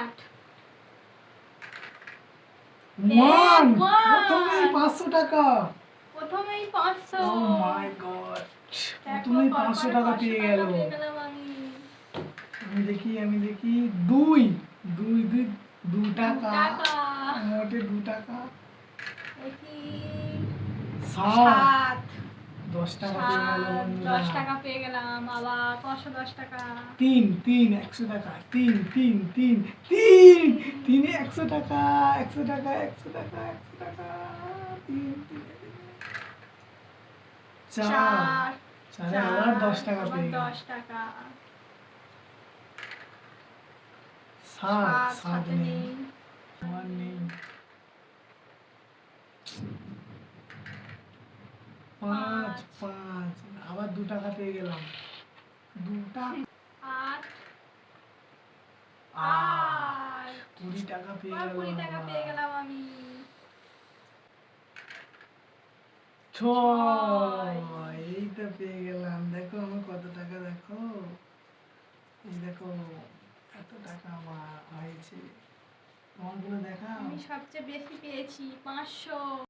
আট। One, one. প্রথমেই 500 টাকা। প্রথমেই 500। ও মাই গড, দেখো, প্রথমেই পরপর 500 টাকা 500 পেয়ে টাকা গেল। পেয়ে গেলাম আমি। আমি দেখি 2 2 2 2 টাকা, টাকা। মোটে 2 টাকা। দেখি 7 7। 10 টাকা পেয়ে গেল বন্ধুরা। 10 টাকা পেয়ে গেলাম, আবার 510 টাকা। 3 3 100 টাকা, 3 3 3 3 3 100 টাকা, 100 টাকা, 100 টাকা, 100 টাকা, 3 4 4 আবার 10 টাকা পেয়ে গেল। 10 টাকা। 7 7 নেই, নেই। 1 নেই। 5 5 আবার 2 টাকা পেয়ে গেলাম। 2 টাকা 8 8 20 টাকা পেয়ে গেল। 20 টাকা পেয়ে গেলাম আমি। 6 এই তো পেয়ে গেলাম। দেখো আমার কত টাকা, দেখো এই দেখো এত টাকা আমার হয়েছে। তোমারগুলো দেখাও। আমি সবচেয়ে বেশি পেয়েছি 500।